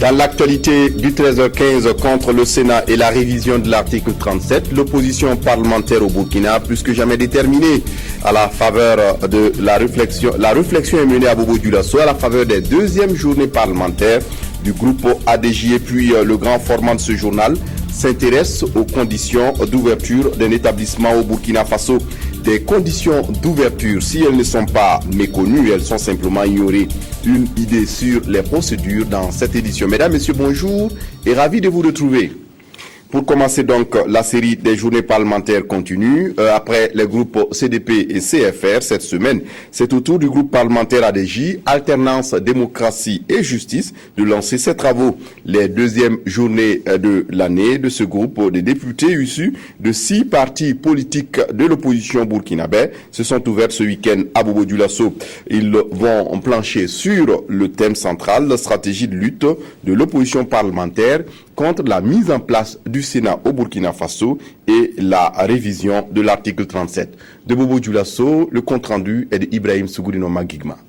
Dans l'actualité du 13h15 contre le Sénat et la révision de l'article 37, l'opposition parlementaire au Burkina plus que jamais déterminée à la faveur de la réflexion. La réflexion est menée à Bobo Dioulasso à la faveur des deuxièmes journées parlementaires du groupe ADJ. Et puis le grand format de ce journal s'intéresse aux conditions d'ouverture d'un établissement au Burkina Faso. Des conditions d'ouverture, si elles ne sont pas méconnues, elles sont simplement ignorées. Une idée sur les procédures dans cette édition. Mesdames, Messieurs, bonjour et ravi de vous retrouver. Pour commencer donc, la série des journées parlementaires continue. Après les groupes CDP et CFR, cette semaine, c'est au tour du groupe parlementaire ADJ, Alternance, Démocratie et Justice, de lancer ses travaux. Les deuxièmes journées de l'année de ce groupe de députés issus de 6 partis politiques de l'opposition burkinabé se sont ouvertes ce week-end à Bobo Dioulasso. Ils vont plancher sur le thème central, la stratégie de lutte de l'opposition parlementaire contre la mise en place du Sénat au Burkina Faso et la révision de l'article 37. De Bobo Dioulasso, le compte-rendu est de Ibrahim Sougourino Magigma.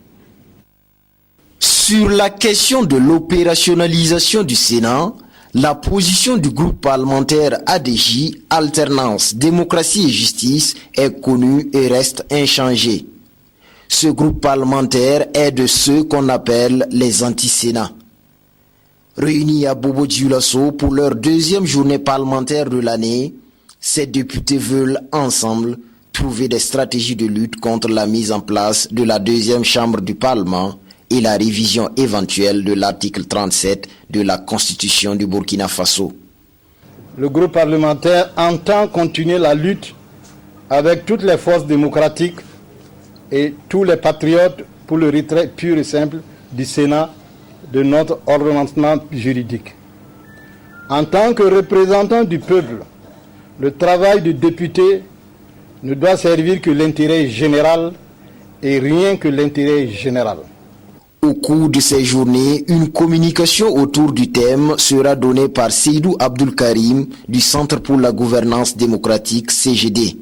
Sur la question de l'opérationnalisation du Sénat, la position du groupe parlementaire ADJ, Alternance, Démocratie et Justice, est connue et reste inchangée. Ce groupe parlementaire est de ceux qu'on appelle les anti-Sénats. Réunis à Bobo Dioulasso pour leur deuxième journée parlementaire de l'année, ces députés veulent ensemble trouver des stratégies de lutte contre la mise en place de la deuxième chambre du Parlement et la révision éventuelle de l'article 37 de la Constitution du Burkina Faso. Le groupe parlementaire entend continuer la lutte avec toutes les forces démocratiques et tous les patriotes pour le retrait pur et simple du Sénat de notre ordonnancement juridique. En tant que représentant du peuple, le travail du député ne doit servir que l'intérêt général et rien que l'intérêt général. Au cours de ces journées, une communication autour du thème sera donnée par Seydou Abdul Karim du Centre pour la gouvernance démocratique CGD.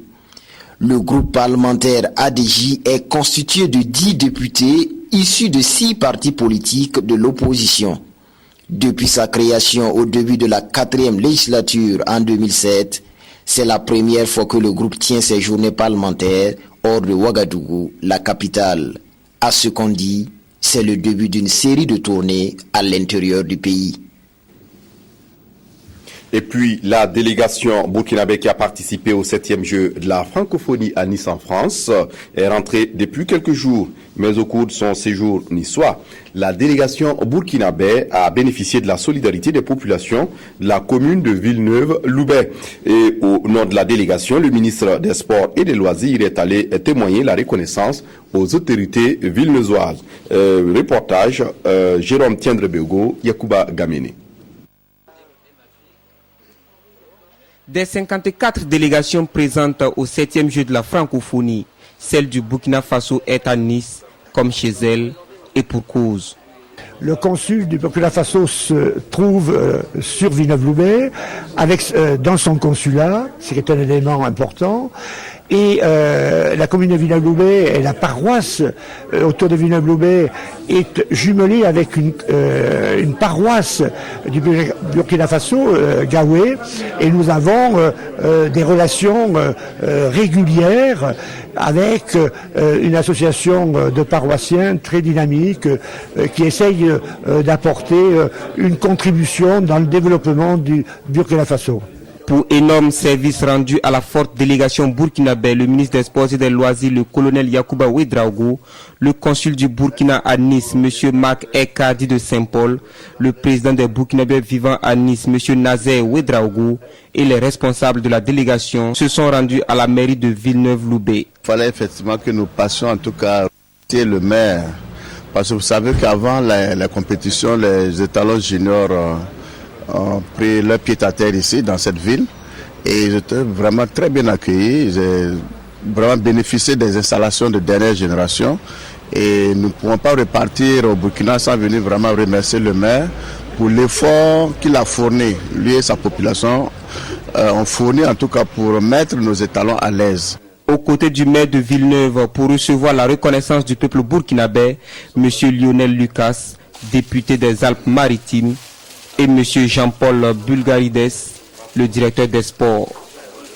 Le groupe parlementaire ADJ est constitué de 10 députés issus de 6 partis politiques de l'opposition. Depuis sa création au début de la 4e législature en 2007, c'est la première fois que le groupe tient ses journées parlementaires hors de Ouagadougou, la capitale. À ce qu'on dit, c'est le début d'une série de tournées à l'intérieur du pays. Et puis, la délégation burkinabé qui a participé au 7e jeu de la francophonie à Nice en France est rentrée depuis quelques jours. Mais au cours de son séjour niçois, la délégation burkinabé a bénéficié de la solidarité des populations de la commune de Villeneuve-Loubet. Et au nom de la délégation, le ministre des Sports et des Loisirs est allé témoigner la reconnaissance aux autorités villeneuvoises. Reportage, Jérôme Tiendrebego, Yacouba Gamene. Des 54 délégations présentes au 7e jeu de la francophonie, celle du Burkina Faso est à Nice, comme chez elle, et pour cause. Le consul du Burkina Faso se trouve sur Villeneuve-Loubet, dans son consulat, ce qui est un élément important. Et la commune de Villeneuve-Loubet et la paroisse autour de Villeneuve-Loubet est jumelée avec une paroisse du Burkina Faso, Gaoué, et nous avons des relations régulières avec une association de paroissiens très dynamique qui essaye d'apporter une contribution dans le développement du Burkina Faso. Pour énorme service rendu à la forte délégation burkinabé, le ministre des Sports et des Loisirs, le colonel Yacouba Ouedraogo, le consul du Burkina à Nice, M. Marc Ekadi de Saint-Paul, le président des Burkinabés vivant à Nice, M. Nazer Ouedraogo, et les responsables de la délégation se sont rendus à la mairie de Villeneuve-Loubet. Il fallait effectivement que nous passions en tout cas le maire, parce que vous savez qu'avant la compétition, les étalons juniors ont pris leur pied-à-terre ici, dans cette ville, et ils étaient vraiment très bien accueillis. J'ai vraiment bénéficié des installations de dernière génération, et nous ne pouvons pas repartir au Burkina sans venir vraiment remercier le maire pour l'effort qu'il a fourni. Lui et sa population ont fourni en tout cas pour mettre nos étalons à l'aise. Aux côtés du maire de Villeneuve pour recevoir la reconnaissance du peuple burkinabé, M. Lionel Lucas, député des Alpes-Maritimes, et M. Jean-Paul Bulgarides, le directeur des sports.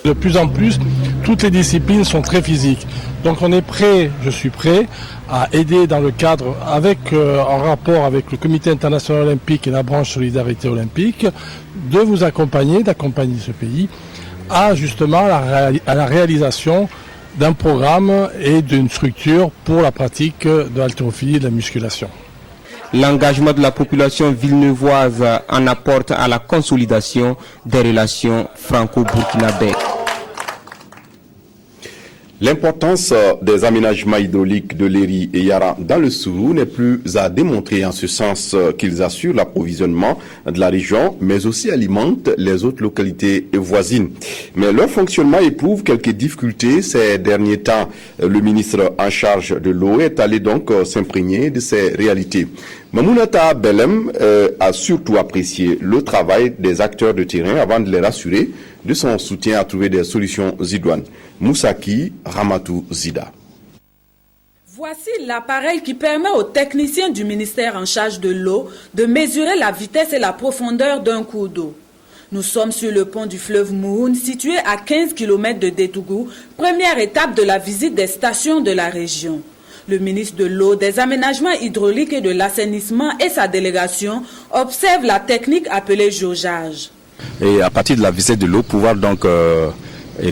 De plus en plus, toutes les disciplines sont très physiques. Donc on est prêt, je suis prêt à aider dans le cadre, en rapport avec le Comité international olympique et la branche solidarité olympique, de vous accompagner, d'accompagner ce pays à justement à la réalisation d'un programme et d'une structure pour la pratique de l'haltérophilie et de la musculation. L'engagement de la population villeneuvoise en apporte à la consolidation des relations franco-burkinabè. L'importance des aménagements hydrauliques de Léry et Yara dans le Sourou n'est plus à démontrer en ce sens qu'ils assurent l'approvisionnement de la région, mais aussi alimentent les autres localités voisines. Mais leur fonctionnement éprouve quelques difficultés ces derniers temps. Le ministre en charge de l'eau est allé donc s'imprégner de ces réalités. Mamounata Belem a surtout apprécié le travail des acteurs de terrain avant de les rassurer de son soutien à trouver des solutions idoines. Moussaki Ramatou Zida. Voici l'appareil qui permet aux techniciens du ministère en charge de l'eau de mesurer la vitesse et la profondeur d'un cours d'eau. Nous sommes sur le pont du fleuve Mouhoun, situé à 15 km de Détougou, première étape de la visite des stations de la région. Le ministre de l'eau, des aménagements hydrauliques et de l'assainissement et sa délégation observent la technique appelée jaugeage. Et à partir de la visite de l'eau, pouvoir donc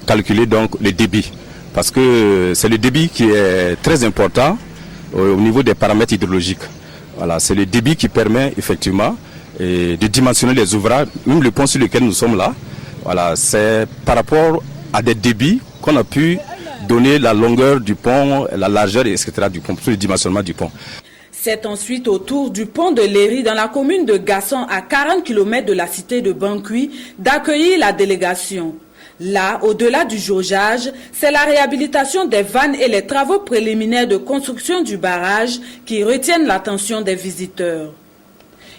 calculer donc le débit. Parce que c'est le débit qui est très important au niveau des paramètres hydrologiques. Voilà, c'est le débit qui permet effectivement de dimensionner les ouvrages, même le pont sur lequel nous sommes là. Voilà, c'est par rapport à des débits qu'on a pu donner la longueur du pont, la largeur, etc. du pont, sur le dimensionnement du pont. C'est ensuite au tour du pont de Léry, dans la commune de Gasson, à 40 km de la cité de Bankui, d'accueillir la délégation. Là, au-delà du jaugeage, c'est la réhabilitation des vannes et les travaux préliminaires de construction du barrage qui retiennent l'attention des visiteurs.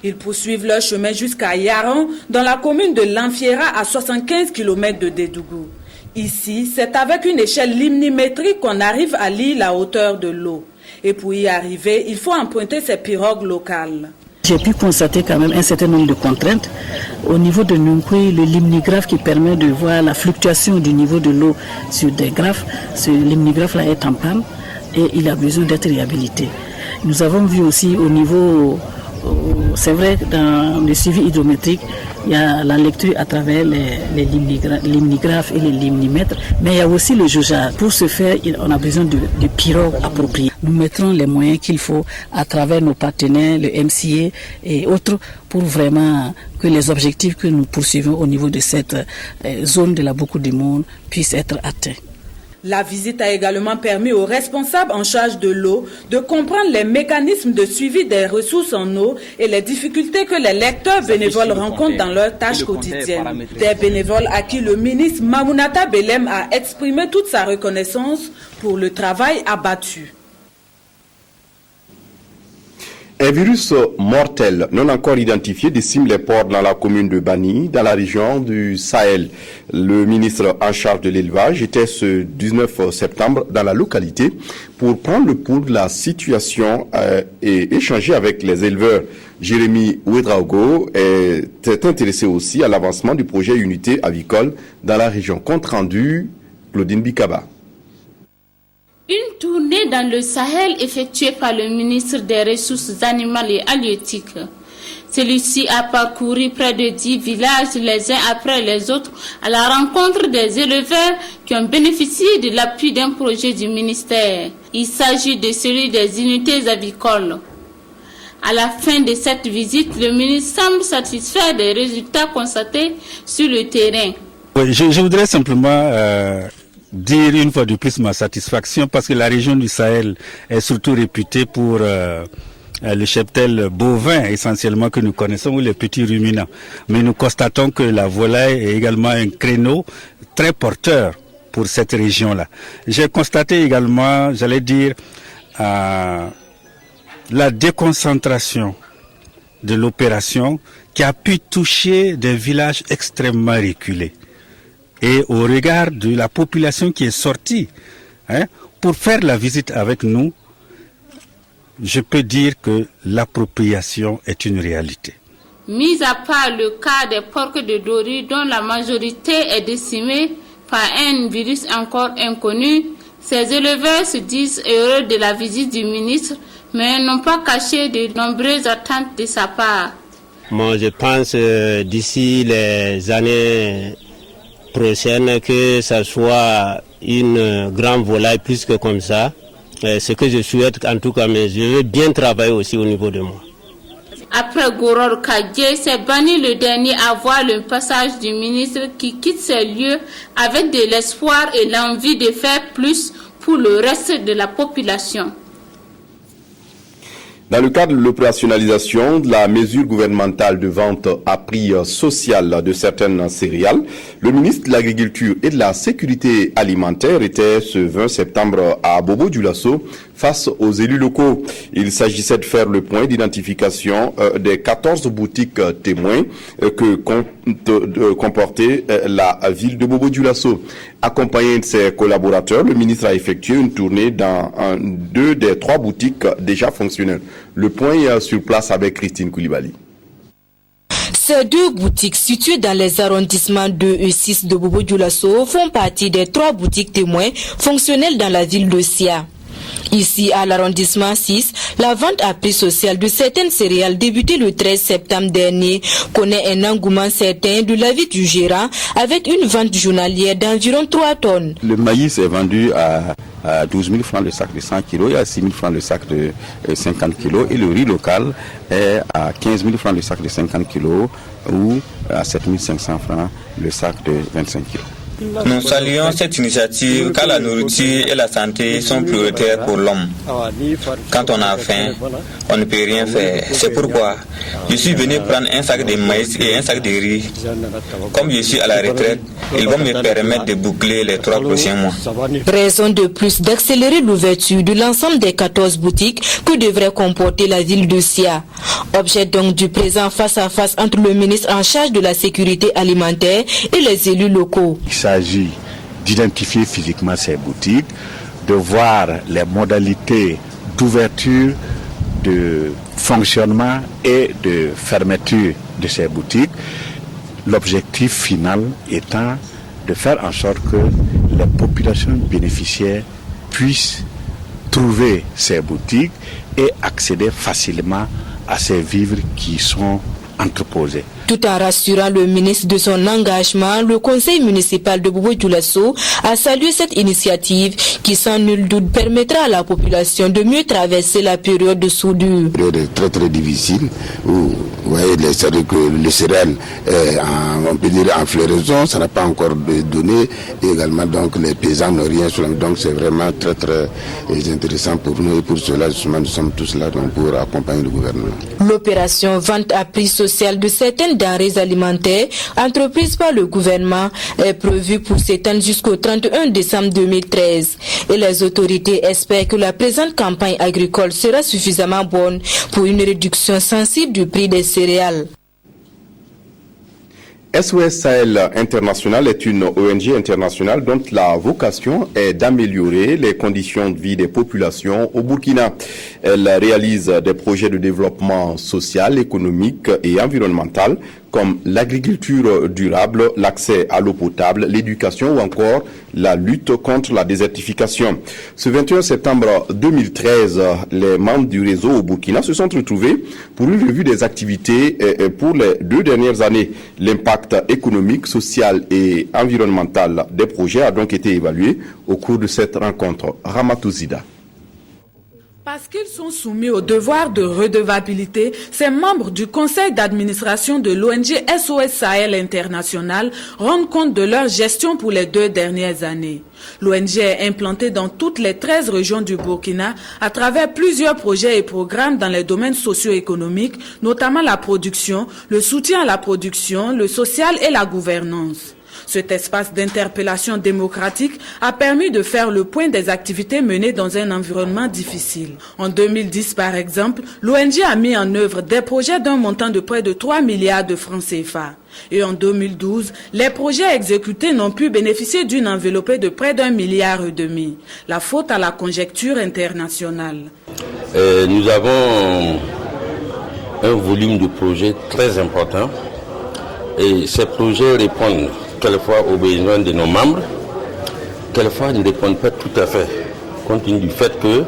Ils poursuivent leur chemin jusqu'à Yaran, dans la commune de Lanfiera, à 75 km de Dédougou. Ici, c'est avec une échelle limnimétrique qu'on arrive à lire la hauteur de l'eau. Et pour y arriver, il faut emprunter ces pirogues locales. J'ai pu constater quand même un certain nombre de contraintes. Au niveau de Nunkui, le limnigraphe qui permet de voir la fluctuation du niveau de l'eau sur des graphes, ce limnigraphe-là est en panne et il a besoin d'être réhabilité. Nous avons vu aussi au niveau, c'est vrai, dans le suivi hydrométrique, il y a la lecture à travers les limnigraphes et les limnimètres, mais il y a aussi le jaugeage. Pour ce faire, on a besoin de pirogues appropriées. Nous mettrons les moyens qu'il faut à travers nos partenaires, le MCA et autres, pour vraiment que les objectifs que nous poursuivons au niveau de cette zone de la Boukou du Monde puissent être atteints. La visite a également permis aux responsables en charge de l'eau de comprendre les mécanismes de suivi des ressources en eau et les difficultés que les lecteurs bénévoles rencontrent dans leurs tâches quotidiennes. Des bénévoles à qui le ministre Mamounata Belem a exprimé toute sa reconnaissance pour le travail abattu. Un virus mortel non encore identifié décime les porcs dans la commune de Bani, dans la région du Sahel. Le ministre en charge de l'élevage était ce 19 septembre dans la localité pour prendre le pouls de la situation et échanger avec les éleveurs. Jérémy Ouedraogo est intéressé aussi à l'avancement du projet Unité avicole dans la région. Compte rendu, Claudine Bikaba. Une tournée dans le Sahel effectuée par le ministre des Ressources animales et halieutiques. Celui-ci a parcouru près de 10 villages les uns après les autres à la rencontre des éleveurs qui ont bénéficié de l'appui d'un projet du ministère. Il s'agit de celui des unités avicoles. À la fin de cette visite, le ministre semble satisfait des résultats constatés sur le terrain. Je voudrais simplement dire une fois de plus ma satisfaction parce que la région du Sahel est surtout réputée pour le cheptel bovin essentiellement que nous connaissons ou les petits ruminants. Mais nous constatons que la volaille est également un créneau très porteur pour cette région-là. J'ai constaté également, j'allais dire, la déconcentration de l'opération qui a pu toucher des villages extrêmement reculés. Et au regard de la population qui est sortie pour faire la visite avec nous, je peux dire que l'appropriation est une réalité. Mis à part le cas des porcs de Dori dont la majorité est décimée par un virus encore inconnu, ces éleveurs se disent heureux de la visite du ministre, mais n'ont pas caché de nombreuses attentes de sa part. Moi, je pense d'ici les années prochaines que ça soit une grande volaille plus que comme ça. Ce que je souhaite en tout cas, mais je veux bien travailler aussi au niveau de moi. Après Goror Kadje, c'est Bani le dernier à voir le passage du ministre qui quitte ces lieux avec de l'espoir et l'envie de faire plus pour le reste de la population. Dans le cadre de l'opérationnalisation de la mesure gouvernementale de vente à prix social de certaines céréales, le ministre de l'Agriculture et de la Sécurité alimentaire était ce 20 septembre à Bobo-Dioulasso face aux élus locaux. Il s'agissait de faire le point d'identification des 14 boutiques témoins que comportait la ville de Bobo-Dioulasso. Accompagné de ses collaborateurs, le ministre a effectué une tournée dans deux des 3 boutiques déjà fonctionnelles. Le point sur place avec Christine Koulibaly. Ces 2 boutiques situées dans les arrondissements 2 et 6 de Bobo-Dioulasso font partie des 3 boutiques témoins fonctionnelles dans la ville de Sia. Ici, à l'arrondissement 6, la vente à prix social de certaines céréales débutée le 13 septembre dernier connaît un engouement certain de l'avis du gérant avec une vente journalière d'environ 3 tonnes. Le maïs est vendu à 12 000 francs le sac de 100 kg et à 6 000 francs le sac de 50 kg et le riz local est à 15 000 francs le sac de 50 kg ou à 7 500 francs le sac de 25 kg. Nous saluons cette initiative car la nourriture et la santé sont prioritaires pour l'homme. Quand on a faim, on ne peut rien faire. C'est pourquoi je suis venu prendre un sac de maïs et un sac de riz. Comme je suis à la retraite, ils vont me permettre de boucler les 3 prochains mois. Raison de plus d'accélérer l'ouverture de l'ensemble des 14 boutiques que devrait comporter la ville de Sia. Objet donc du présent face-à-face entre le ministre en charge de la sécurité alimentaire et les élus locaux. Il s'agit d'identifier physiquement ces boutiques, de voir les modalités d'ouverture, de fonctionnement et de fermeture de ces boutiques. L'objectif final étant de faire en sorte que les populations bénéficiaires puissent trouver ces boutiques et accéder facilement à ces vivres qui sont entreposés. Tout en rassurant le ministre de son engagement, le conseil municipal de Bobo-Dioulasso a salué cette initiative qui sans nul doute permettra à la population de mieux traverser la période de soudure. Période très très difficile où vous voyez le céréales on peut dire en floraison, ça n'a pas encore donné et également donc les paysans n'ont rien sur donc c'est vraiment très très intéressant pour nous et pour cela justement nous sommes tous là donc, pour accompagner le gouvernement. L'opération vente à prix social de certaines denrées alimentaires entreprise par le gouvernement est prévue pour s'étendre jusqu'au 31 décembre 2013 et les autorités espèrent que la présente campagne agricole sera suffisamment bonne pour une réduction sensible du prix des céréales. SOS Sahel International est une ONG internationale dont la vocation est d'améliorer les conditions de vie des populations au Burkina. Elle réalise des projets de développement social, économique et environnemental comme l'agriculture durable, l'accès à l'eau potable, l'éducation ou encore la lutte contre la désertification. Ce 21 septembre 2013, les membres du réseau au Burkina se sont retrouvés pour une revue des activités pour les 2 dernières années. L'impact économique, social et environnemental des projets a donc été évalué au cours de cette rencontre. Ramatouzida. Parce qu'ils sont soumis au devoir de redevabilité, ces membres du conseil d'administration de l'ONG SOS Sahel International rendent compte de leur gestion pour les 2 dernières années. L'ONG est implantée dans toutes les 13 régions du Burkina à travers plusieurs projets et programmes dans les domaines socio-économiques, notamment la production, le soutien à la production, le social et la gouvernance. Cet espace d'interpellation démocratique a permis de faire le point des activités menées dans un environnement difficile. En 2010, par exemple, l'ONG a mis en œuvre des projets d'un montant de près de 3 milliards de francs CFA. Et en 2012, les projets exécutés n'ont pu bénéficier d'une enveloppe de près d'1,5 milliard. La faute à la conjoncture internationale. Nous avons un volume de projets très important. Et ces projets répondent quelquefois aux besoins de nos membres, quelquefois ne répondent pas tout à fait, compte tenu du fait que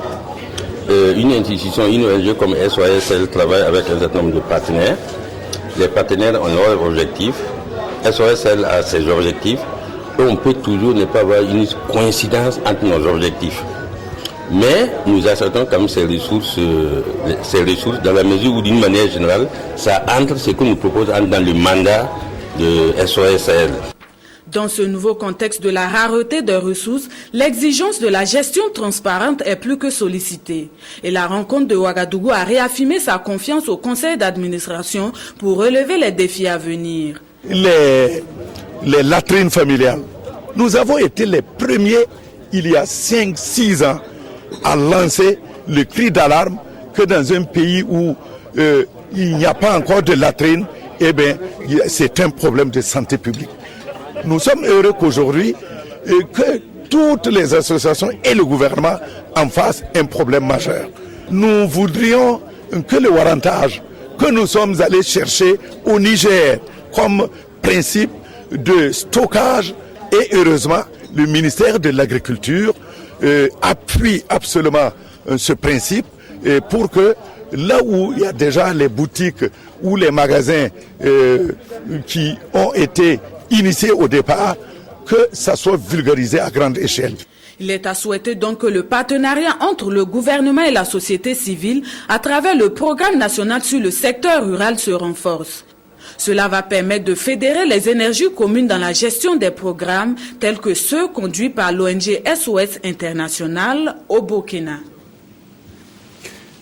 une institution, une ONG comme SOS, elle travaille avec un certain nombre de partenaires. Les partenaires ont leurs objectifs, SOS, elle a ses objectifs, et on peut toujours ne pas avoir une coïncidence entre nos objectifs. Mais nous acceptons quand même ces ressources dans la mesure où, d'une manière générale, ça entre ce que nous proposons dans le mandat de SOS-Sahel. Dans ce nouveau contexte de la rareté des ressources, l'exigence de la gestion transparente est plus que sollicitée. Et la rencontre de Ouagadougou a réaffirmé sa confiance au conseil d'administration pour relever les défis à venir. Les latrines familiales. Nous avons été les premiers, il y a 5-6 ans, à lancer le cri d'alarme que dans un pays où il n'y a pas encore de latrines, eh bien, c'est un problème de santé publique. Nous sommes heureux qu'aujourd'hui, que toutes les associations et le gouvernement en fassent un problème majeur. Nous voudrions que le warrantage que nous sommes allés chercher au Niger comme principe de stockage, et heureusement, le ministère de l'Agriculture appuie absolument ce principe pour que là où il y a déjà les boutiques ou les magasins qui ont été initiés au départ, que ça soit vulgarisé à grande échelle. Il est à souhaiter donc que le partenariat entre le gouvernement et la société civile à travers le programme national sur le secteur rural se renforce. Cela va permettre de fédérer les énergies communes dans la gestion des programmes tels que ceux conduits par l'ONG SOS International au Burkina.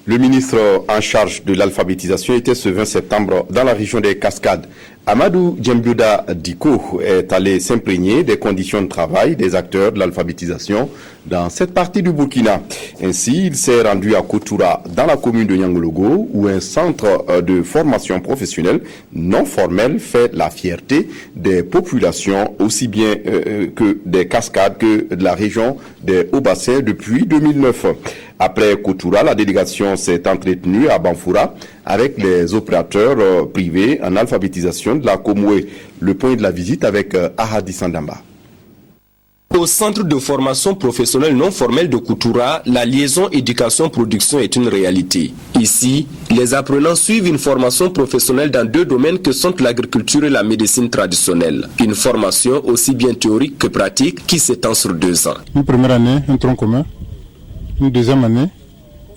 Le ministre en charge de l'alphabétisation était ce 20 septembre dans la région des Cascades. Amadou Djembiouda Diko est allé s'imprégner des conditions de travail des acteurs de l'alphabétisation dans cette partie du Burkina. Ainsi, il s'est rendu à Koutoura, dans la commune de Niangologo, où un centre de formation professionnelle non formel fait la fierté des populations, aussi bien que des Cascades que de la région des Hauts-Bassins depuis 2009. Après Koutoura, la délégation s'est entretenue à Banfoura avec les opérateurs privés en alphabétisation de la Komoué. Le point de la visite avec Ahadi Sandamba. Au centre de formation professionnelle non formelle de Koutoura, la liaison éducation-production est une réalité. Ici, les apprenants suivent une formation professionnelle dans deux domaines que sont l'agriculture et la médecine traditionnelle. Une formation aussi bien théorique que pratique qui s'étend sur 2 ans. Une première année, un tronc commun. Une deuxième année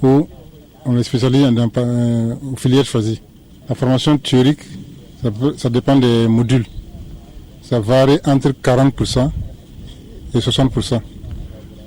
où on est spécialisé dans filière choisie. La formation théorique, ça dépend des modules. Ça varie entre 40% et 60%.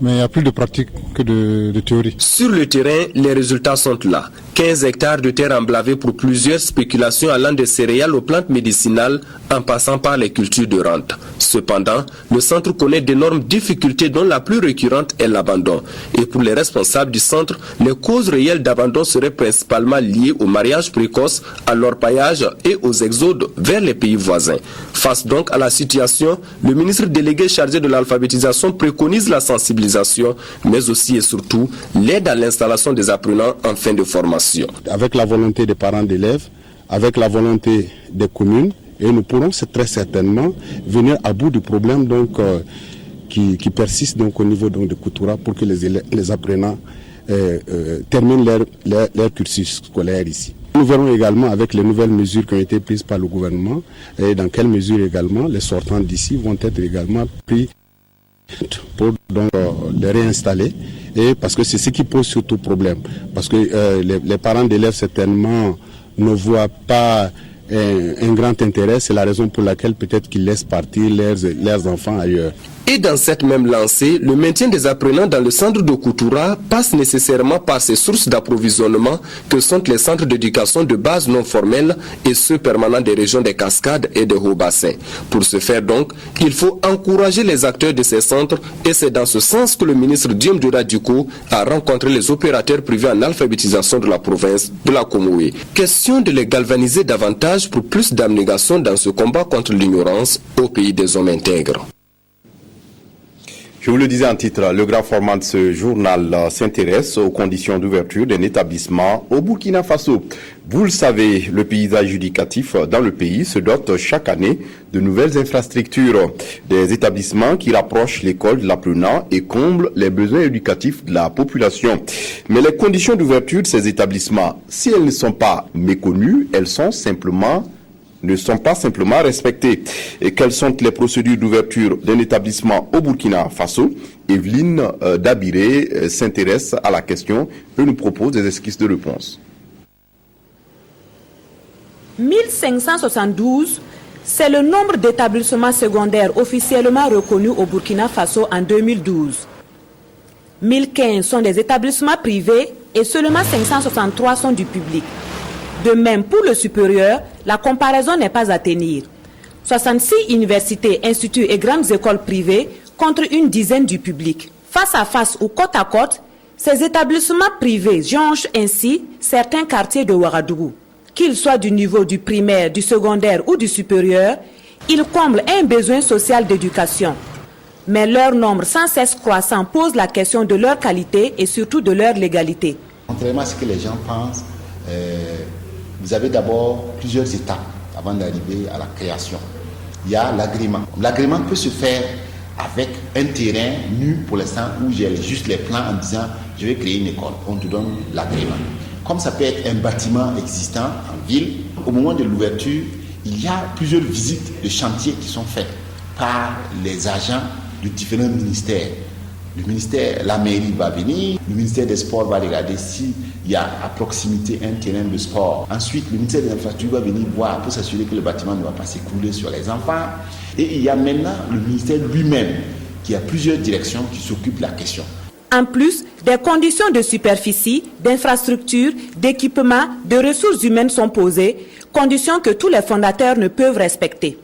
Mais il y a plus de pratique que de théorie. Sur le terrain, les résultats sont là. 15 hectares de terre emblavés pour plusieurs spéculations allant des céréales aux plantes médicinales en passant par les cultures de rente. Cependant, le centre connaît d'énormes difficultés dont la plus récurrente est l'abandon. Et pour les responsables du centre, les causes réelles d'abandon seraient principalement liées au mariage précoce, à l'orpaillage et aux exodes vers les pays voisins. Face donc à la situation, le ministre délégué chargé de l'alphabétisation préconise la sensibilisation, mais aussi et surtout l'aide à l'installation des apprenants en fin de formation. Avec la volonté des parents d'élèves, avec la volonté des communes, et nous pourrons très certainement venir à bout du problème donc, qui persiste donc, au niveau donc, de Koutoura pour que les apprenants terminent leur cursus scolaire ici. Nous verrons également avec les nouvelles mesures qui ont été prises par le gouvernement et dans quelle mesure également les sortants d'ici vont être également pris pour donc, les réinstaller, et parce que c'est ce qui pose surtout problème, parce que les parents d'élèves certainement ne voient pas un grand intérêt, c'est la raison pour laquelle peut-être qu'ils laissent partir leurs enfants ailleurs. Et dans cette même lancée, le maintien des apprenants dans le centre de Koutoura passe nécessairement par ces sources d'approvisionnement que sont les centres d'éducation de base non formels et ceux permanents des régions des Cascades et des Hauts-Bassins. Pour ce faire donc, il faut encourager les acteurs de ces centres et c'est dans ce sens que le ministre Djembiouda Diko a rencontré les opérateurs privés en alphabétisation de la province de la Komoué. Question de les galvaniser davantage pour plus d'abnégation dans ce combat contre l'ignorance au pays des hommes intègres. Je vous le disais en titre, le grand format de ce journal s'intéresse aux conditions d'ouverture d'un établissement au Burkina Faso. Vous le savez, le paysage éducatif dans le pays se dote chaque année de nouvelles infrastructures, des établissements qui rapprochent l'école de l'apprenant et comblent les besoins éducatifs de la population. Mais les conditions d'ouverture de ces établissements, si elles ne sont pas méconnues, elles ne sont pas simplement respectées. Et quelles sont les procédures d'ouverture d'un établissement au Burkina Faso? Evelyne Dabiré s'intéresse à la question et nous propose des esquisses de réponse. 1572, c'est le nombre d'établissements secondaires officiellement reconnus au Burkina Faso en 2012. 1015 sont des établissements privés et seulement 563 sont du public. De même, pour le supérieur, la comparaison n'est pas à tenir. 66 universités, instituts et grandes écoles privées contre une dizaine du public. Face à face ou côte à côte, ces établissements privés jonchent ainsi certains quartiers de Ouagadougou. Qu'ils soient du niveau du primaire, du secondaire ou du supérieur, ils comblent un besoin social d'éducation. Mais leur nombre sans cesse croissant pose la question de leur qualité et surtout de leur légalité. Contrairement à ce que les gens pensent, vous avez d'abord plusieurs étapes avant d'arriver à la création. Il y a l'agrément. L'agrément peut se faire avec un terrain nu pour l'instant où j'ai juste les plans en disant je vais créer une école. On te donne l'agrément. Comme ça peut être un bâtiment existant en ville, au moment de l'ouverture, il y a plusieurs visites de chantier qui sont faites par les agents de différents ministères. Le ministère, la mairie va venir, le ministère des Sports va regarder s'il y a à proximité un terrain de sport. Ensuite, le ministère des Infrastructures va venir voir pour s'assurer que le bâtiment ne va pas s'écrouler sur les enfants. Et il y a maintenant le ministère lui-même qui a plusieurs directions qui s'occupent de la question. En plus, des conditions de superficie, d'infrastructure, d'équipement, de ressources humaines sont posées, conditions que tous les fondateurs ne peuvent respecter.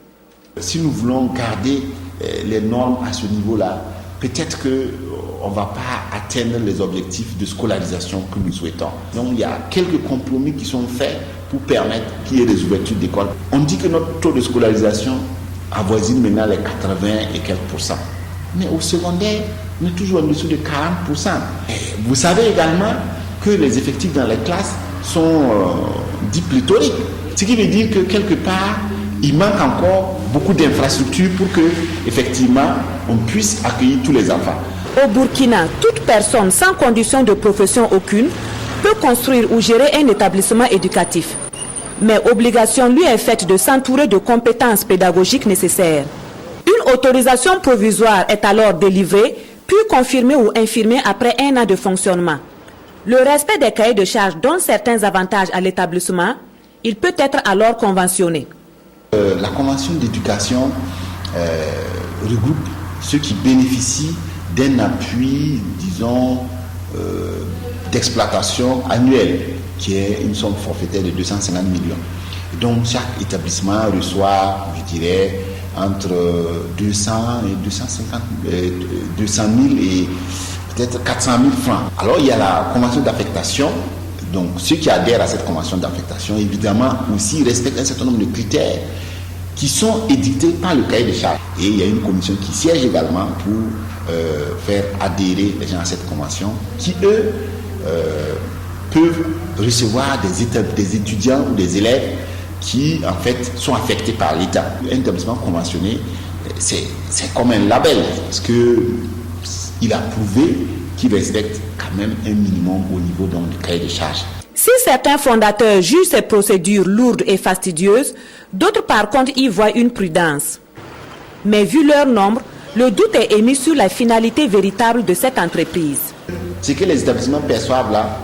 Si nous voulons garder les normes à ce niveau-là, peut-être qu'on ne va pas atteindre les objectifs de scolarisation que nous souhaitons. Donc il y a quelques compromis qui sont faits pour permettre qu'il y ait des ouvertures d'école. On dit que notre taux de scolarisation avoisine maintenant les 80 et quelques %. Mais au secondaire, on est toujours en dessous de 40%. Et vous savez également que les effectifs dans les classes sont dits pléthoriques. Ce qui veut dire que quelque part, il manque encore beaucoup d'infrastructures pour que, effectivement, on puisse accueillir tous les enfants. Au Burkina, toute personne sans condition de profession aucune peut construire ou gérer un établissement éducatif. Mais obligation lui est faite de s'entourer de compétences pédagogiques nécessaires. Une autorisation provisoire est alors délivrée, puis confirmée ou infirmée après 1 an de fonctionnement. Le respect des cahiers de charges donne certains avantages à l'établissement. Il peut être alors conventionné. La convention d'éducation regroupe ceux qui bénéficient d'un appui, disons, d'exploitation annuelle, qui est une somme forfaitaire de 250 millions. Et donc chaque établissement reçoit, je dirais, entre 200 et 200 000 et peut-être 400 000 francs. Alors il y a la convention d'affectation. Donc ceux qui adhèrent à cette convention d'affectation, évidemment, aussi respectent un certain nombre de critères qui sont édictés par le cahier de charges. Et il y a une commission qui siège également pour faire adhérer les gens à cette convention, qui eux peuvent recevoir des étudiants ou des élèves qui en fait sont affectés par l'État. Un établissement conventionné, c'est comme un label, parce qu'il a prouvé qu'il respecte quand même un minimum au niveau donc, du cahier de charges. Si certains fondateurs jugent ces procédures lourdes et fastidieuses, d'autres par contre y voient une prudence. Mais vu leur nombre, le doute est émis sur la finalité véritable de cette entreprise. Ce que les établissements perçoivent là,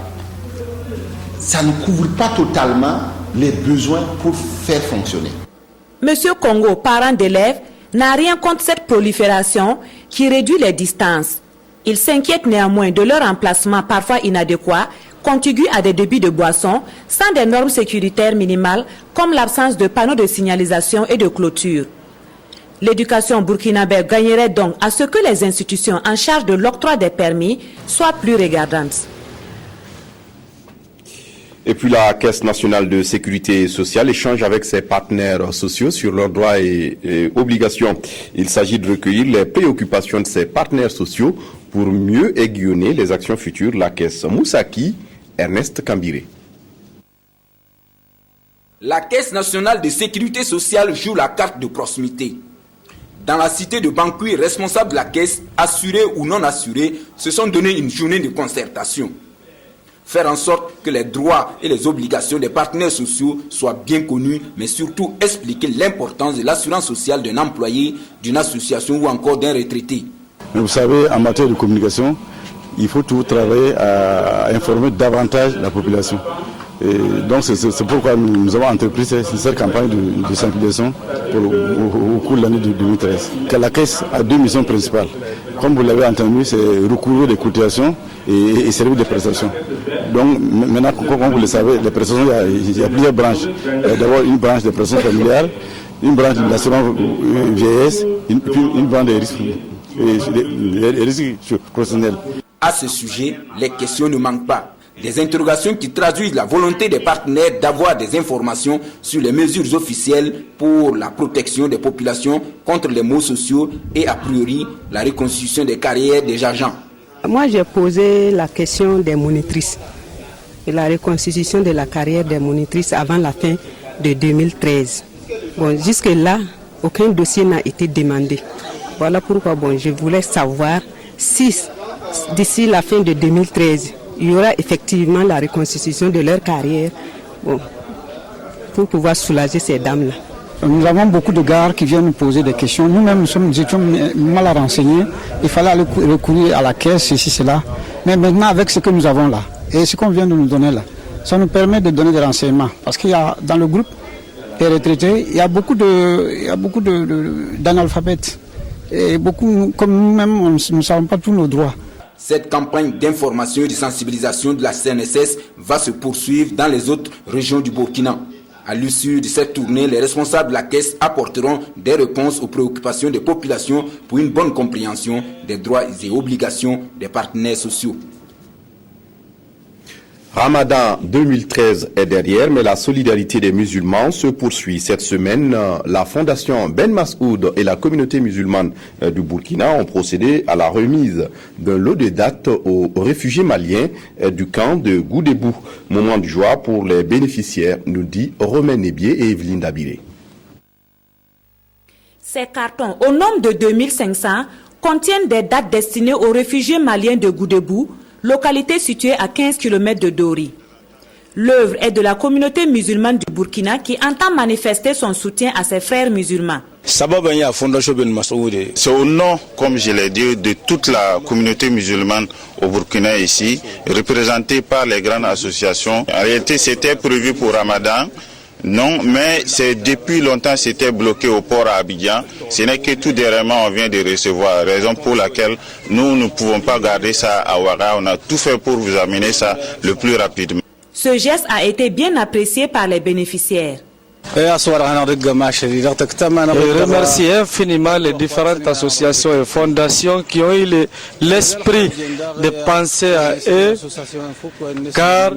ça ne couvre pas totalement les besoins pour faire fonctionner. Monsieur Congo, parent d'élèves, n'a rien contre cette prolifération qui réduit les distances. Il s'inquiète néanmoins de leur emplacement parfois inadéquat, contigu à des débits de boissons, sans des normes sécuritaires minimales comme l'absence de panneaux de signalisation et de clôture. L'éducation burkinabé gagnerait donc à ce que les institutions en charge de l'octroi des permis soient plus regardantes. Et puis la Caisse nationale de sécurité sociale échange avec ses partenaires sociaux sur leurs droits et obligations. Il s'agit de recueillir les préoccupations de ces partenaires sociaux pour mieux aiguillonner les actions futures. La Caisse Moussaki, Ernest Kambiré. La Caisse nationale de sécurité sociale joue la carte de proximité. Dans la cité de Bankui, responsables de la Caisse, assurés ou non assurés, se sont donné une journée de concertation. Faire en sorte que les droits et les obligations des partenaires sociaux soient bien connus, mais surtout expliquer l'importance de l'assurance sociale d'un employé, d'une association ou encore d'un retraité. Mais vous savez, en matière de communication, il faut toujours travailler à informer davantage la population. Et donc c'est pourquoi nous avons entrepris cette campagne de sensibilisation au cours de l'année 2013. La Caisse a deux missions principales. Comme vous l'avez entendu, c'est recouvrir les cotisations et servir des prestations. Donc maintenant, comme vous le savez, les prestations, il y a plusieurs branches. Il y a d'abord une branche des prestations familiales, une branche de l'assurance vieillesse, une branche des risques professionnels. À ce sujet, les questions ne manquent pas. Des interrogations qui traduisent la volonté des partenaires d'avoir des informations sur les mesures officielles pour la protection des populations contre les maux sociaux et a priori la reconstitution des carrières des agents. Moi j'ai posé la question des monitrices et la reconstitution de la carrière des monitrices avant la fin de 2013. Bon, jusque-là, aucun dossier n'a été demandé. Voilà pourquoi je voulais savoir si d'ici la fin de 2013, il y aura effectivement la reconstitution de leur carrière pour pouvoir soulager ces dames-là. Nous avons beaucoup de gares qui viennent nous poser des questions. Nous-mêmes, nous étions mal renseignés. Il fallait aller recourir à la caisse, ceci, cela. Mais maintenant, avec ce que nous avons là, et ce qu'on vient de nous donner là, ça nous permet de donner des renseignements. Parce qu'il y a dans le groupe des retraités, il y a beaucoup d'analphabètes. Et beaucoup, comme nous-mêmes, nous ne savons pas tous nos droits. Cette campagne d'information et de sensibilisation de la CNSS va se poursuivre dans les autres régions du Burkina. À l'issue de cette tournée, les responsables de la Caisse apporteront des réponses aux préoccupations des populations pour une bonne compréhension des droits et obligations des partenaires sociaux. Ramadan 2013 est derrière, mais la solidarité des musulmans se poursuit. Cette semaine, la fondation Ben Masoud et la communauté musulmane du Burkina ont procédé à la remise d'un lot de dates aux réfugiés maliens du camp de Goudébou. Moment de joie pour les bénéficiaires, nous dit Romain Nébier et Evelyne Dabiré. Ces cartons, au nombre de 2500, contiennent des dates destinées aux réfugiés maliens de Goudébou, localité située à 15 km de Dori. L'œuvre est de la communauté musulmane du Burkina qui entend manifester son soutien à ses frères musulmans. C'est au nom, comme je l'ai dit, de toute la communauté musulmane au Burkina ici, représentée par les grandes associations. En réalité, c'était prévu pour Ramadan. Non, mais c'est depuis longtemps c'était bloqué au port à Abidjan. Ce n'est que tout dernièrement on vient de recevoir, raison pour laquelle nous ne pouvons pas garder ça à Ouaga. On a tout fait pour vous amener ça le plus rapidement. Ce geste a été bien apprécié par les bénéficiaires. Et remercier infiniment les différentes associations et fondations qui ont eu l'esprit de penser à eux, car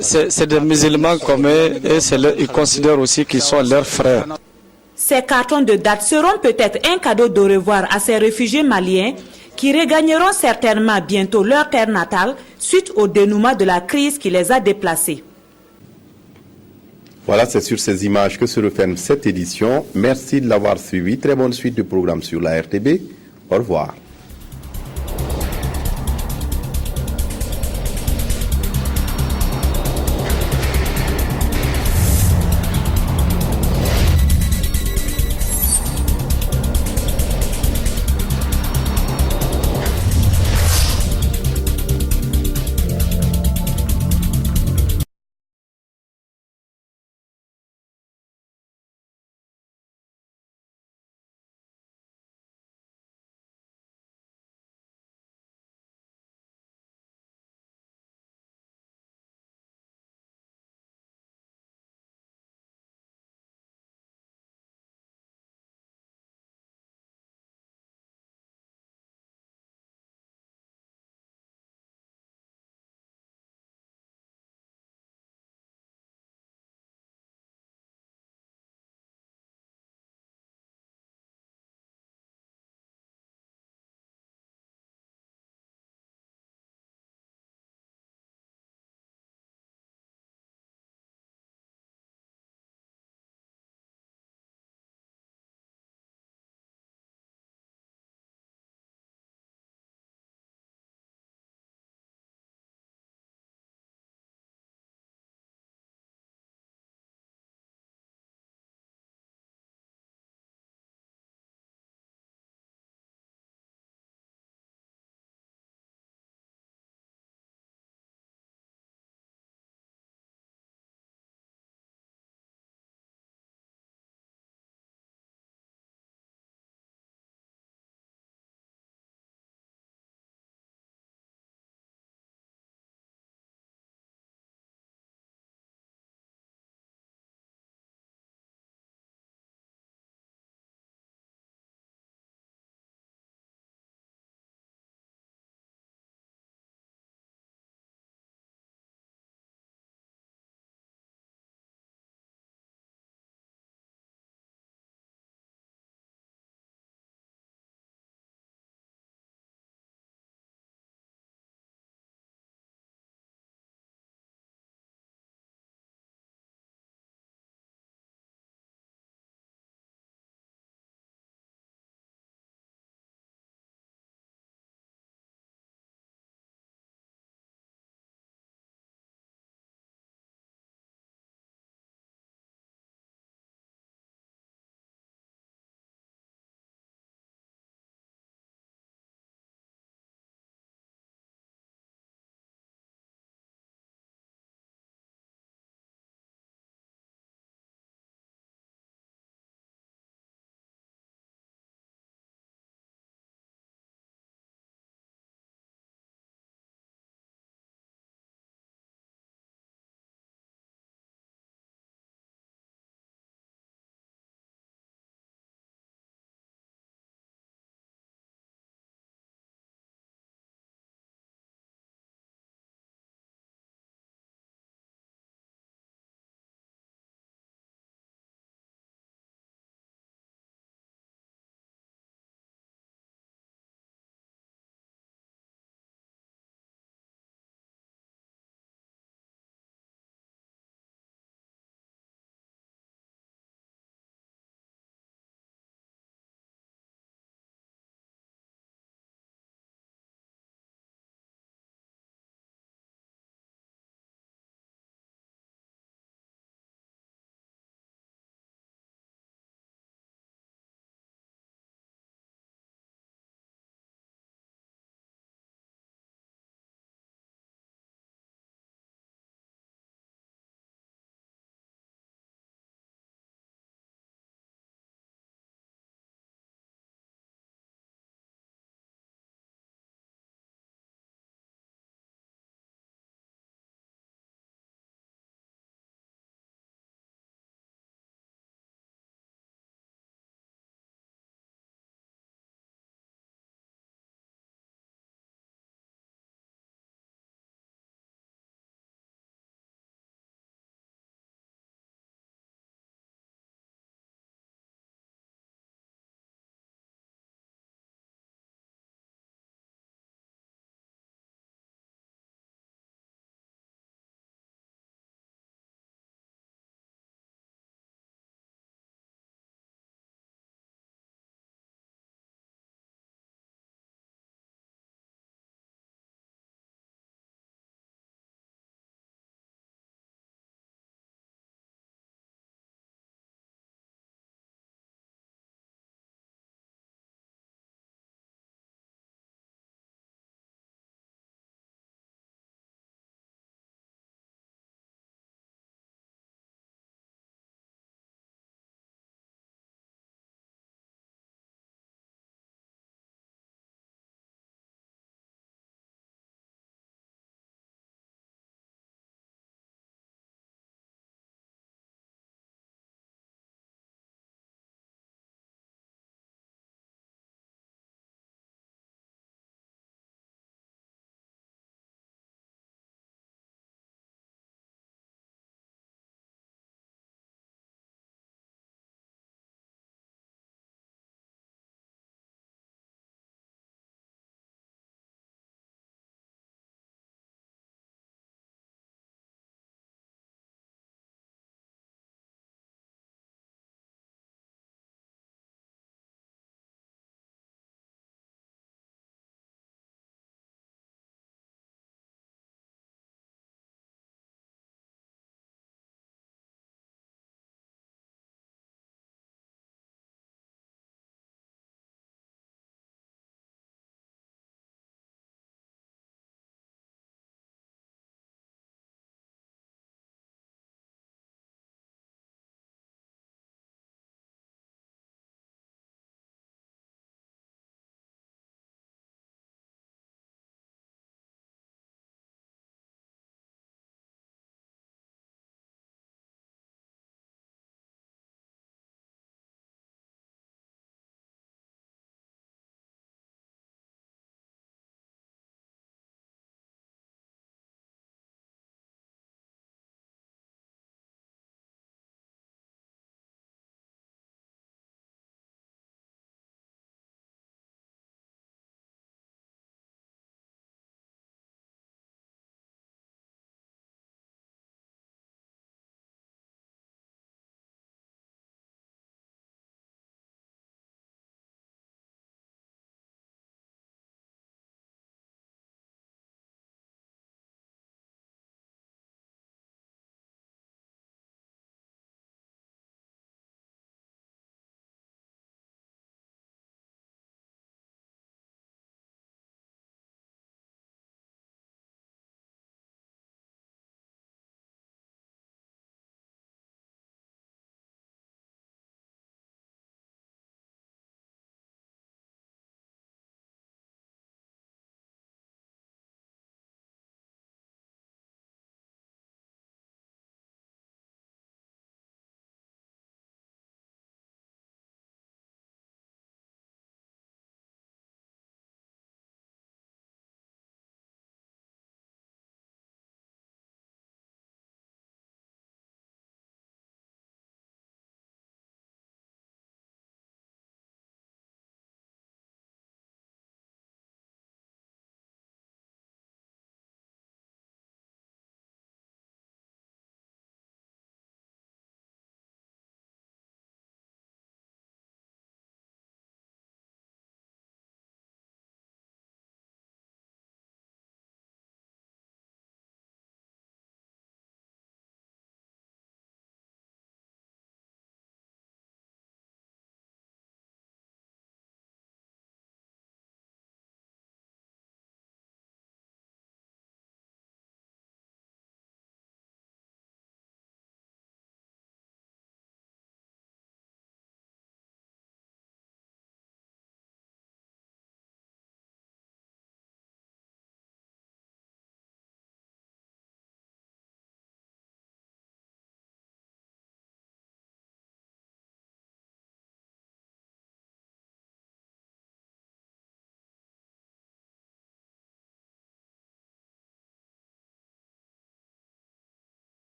c'est des musulmans comme eux et ils considèrent aussi qu'ils sont leurs frères. Ces cartons de dates seront peut-être un cadeau de revoir à ces réfugiés maliens qui regagneront certainement bientôt leur terre natale suite au dénouement de la crise qui les a déplacés. Voilà, c'est sur ces images que se referme cette édition. Merci de l'avoir suivi. Très bonne suite de programme sur la RTB. Au revoir.